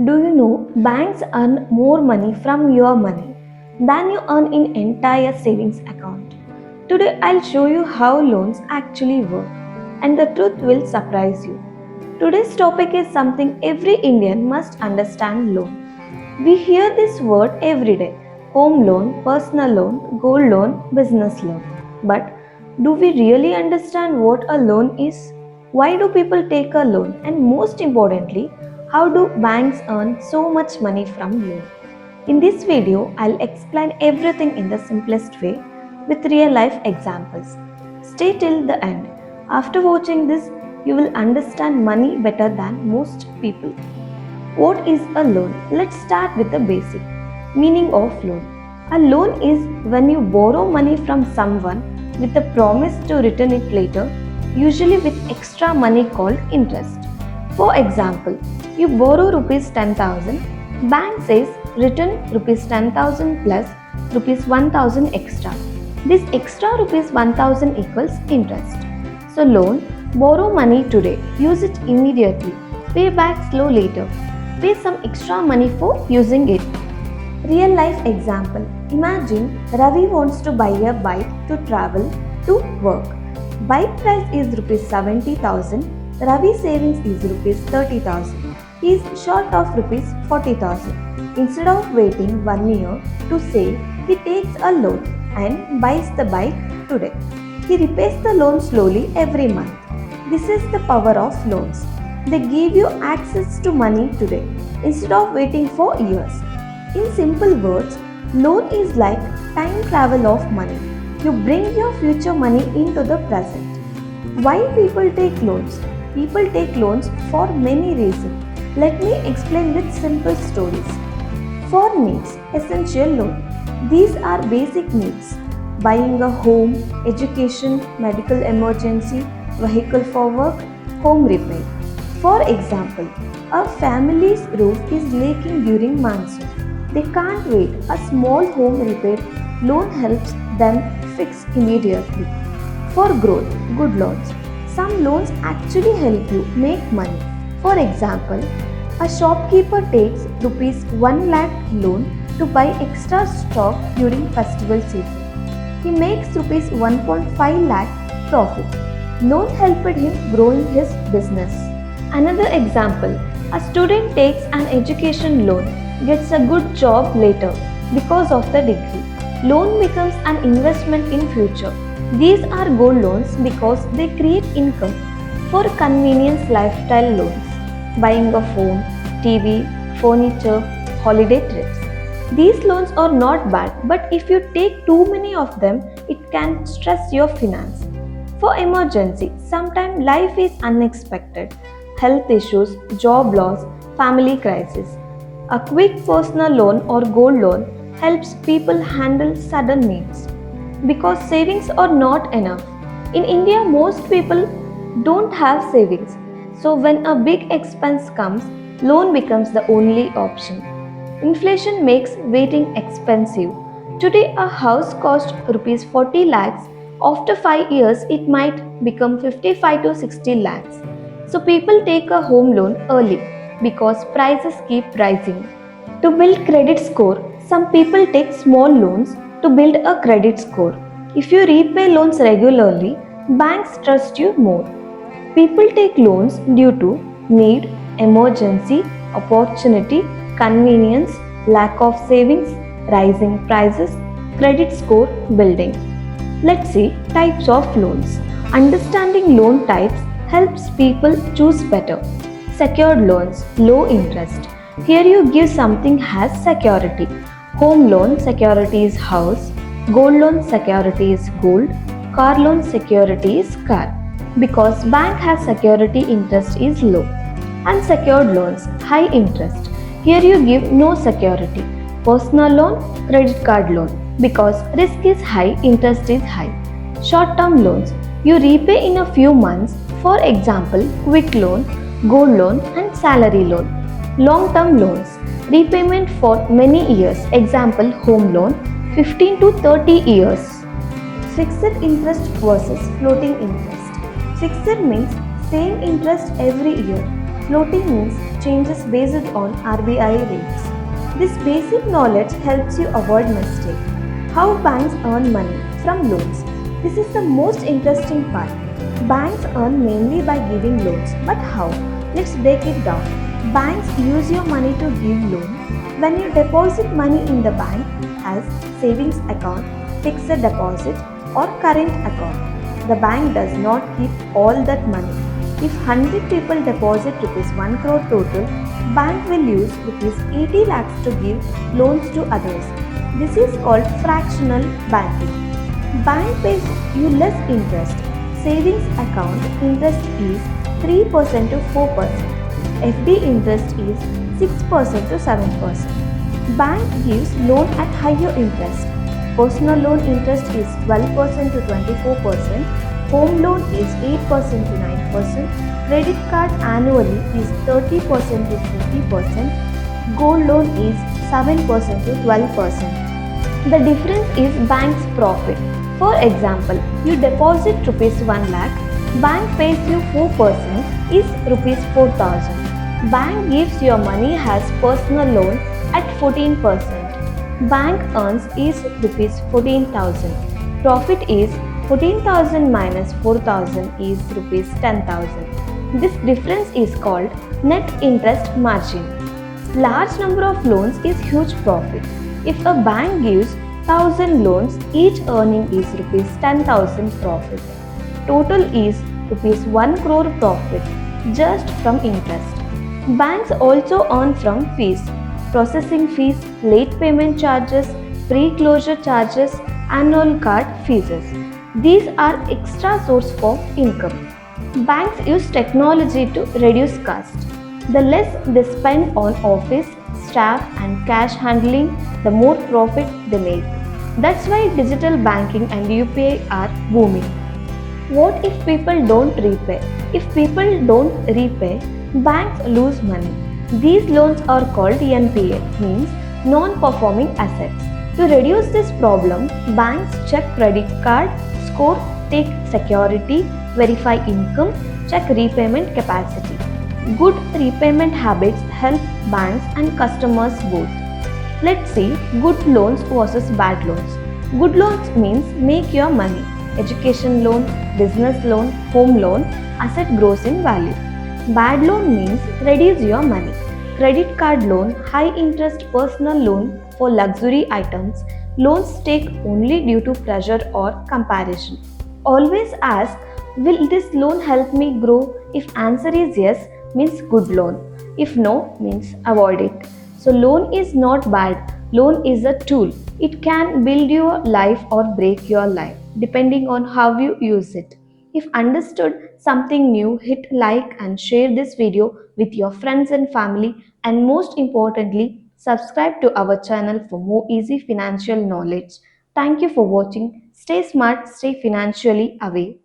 Do you know banks earn more money from your money than you earn in entire savings account? Today I'll show you how loans actually work and the truth will surprise you. Today's topic is something every Indian must understand loan. We hear this word every day: home loan, personal loan, gold loan, business loan. But do we really understand what a loan is? Why do people take a loan? And most importantly, how do banks earn so much money from loan? In this video, I'll explain everything in the simplest way with real life examples. Stay till the end. After watching this, you will understand money better than most people. What is a loan? Let's start with the basic meaning of loan. A loan is when you borrow money from someone with a promise to return it later, usually with extra money called interest. For example, you borrow rupees 10,000, bank says return rupees 10,000 plus rupees 1,000 extra. This extra rupees 1,000 equals interest. So loan, borrow money today, use it immediately, pay back slow later, pay some extra money for using it. Real life example. Imagine Ravi wants to buy a bike to travel to work. Bike price is rupees 70,000. Ravi's savings is rupees 30,000. He is short of rupees 40,000. Instead of waiting 1 year to save, he takes a loan and buys the bike today. He repays the loan slowly every month. This is the power of loans. They give you access to money today instead of waiting for years. In simple words, loan is like time travel of money. You bring your future money into the present. Why people take loans? People take loans for many reasons. Let me explain with simple stories. For needs, essential loan. These are basic needs. Buying a home, education, medical emergency, vehicle for work, home repair. For example, a family's roof is leaking during monsoon. They can't wait. A small home repair loan helps them fix immediately. For growth, good loans. Some loans actually help you make money. For example, a shopkeeper takes rupees 1 lakh loan to buy extra stock during festival season. He makes rupees 1.5 lakh profit. Loan helped him grow in his business. Another example, a student takes an education loan, gets a good job later because of the degree. Loan becomes an investment in future. These are gold loans because they create income. For convenience, lifestyle loans, buying a phone, TV, furniture, holiday trips. These loans are not bad, but if you take too many of them, it can stress your finance. For emergency, sometimes life is unexpected. Health issues, job loss, family crisis. A quick personal loan or gold loan helps people handle sudden needs because savings are not enough. In India, most people don't have savings. So when a big expense comes, loan becomes the only option. Inflation makes waiting expensive. Today a house costs rupees 40 lakhs. After 5 years it might become 55 to 60 lakhs. So people take a home loan early because prices keep rising. To build credit score, some people take small loans to build a credit score. If you repay loans regularly, banks trust you more. People take loans due to need, emergency, opportunity, convenience, lack of savings, rising prices, credit score building. Let's see types of loans. Understanding loan types helps people choose better. Secured loans, low interest. Here you give something as security. Home loan security is house, gold loan security is gold, car loan security is car. Because bank has security, interest is low. Unsecured loans, high interest. Here you give no security. Personal loan, credit card loan. Because risk is high, interest is high. Short-term loans, you repay in a few months. For example, quick loan, gold loan and salary loan. Long-term loans, repayment for many years. Example, home loan, 15 to 30 years. Fixed interest versus floating interest. Fixed means same interest every year. Floating means changes based on RBI rates. This basic knowledge helps you avoid mistake. How banks earn money from loans. This is the most interesting part. Banks earn mainly by giving loans, but how? Let's break it down. Banks use your money to give loan. When you deposit money in the bank as savings account, fixed deposit or current account, the bank does not keep all that money. If 100 people deposit rupees 1 crore total, bank will use rupees 80 lakhs to give loans to others. This is called fractional banking. Bank pays you less interest. Savings account interest is 3% to 4%. FD interest is 6% to 7%. Bank gives loan at higher interest. Personal loan interest is 12% to 24%. Home loan is 8% to 9%. Credit card annually is 30% to 50%. Gold loan is 7% to 12%. The difference is bank's profit. For example, you deposit rupees 1 lakh, bank pays you 4% is rupees 4,000. Bank gives your money as personal loan at 14%. Bank earns is rupees 14,000. Profit is 14,000 minus 4,000 is rupees 10,000. This difference is called net interest margin. Large number of loans is huge profit. If a bank gives 1,000 loans, each earning is rupees 10,000 profit. Total is rupees 1 crore profit just from interest. Banks also earn from fees, processing fees, late payment charges, pre-closure charges, annual card fees. These are extra source of income. Banks use technology to reduce cost. The less they spend on office, staff and cash handling, the more profit they make. That's why digital banking and UPI are booming. What if people don't repay? If people don't repay, banks lose money. These loans are called NPA, means non-performing assets. To reduce this problem, banks check credit card score, take security, verify income, check repayment capacity. Good repayment habits help banks and customers both. Let's see good loans versus bad loans. Good loans means make your money. Education loan, business loan, home loan, asset grows in value. Bad loan means reduce your money. Credit card loan, high interest personal loan for luxury items, loans take only due to pressure or comparison. Always ask, will this loan help me grow? If answer is yes, means good loan. If no, means avoid it. So loan is not bad. Loan is a tool. It can build your life or break your life depending on how you use it. If understood something new, hit like and share this video with your friends and family, and most importantly, subscribe to our channel for more easy financial knowledge. Thank you for watching. Stay smart, stay financially away.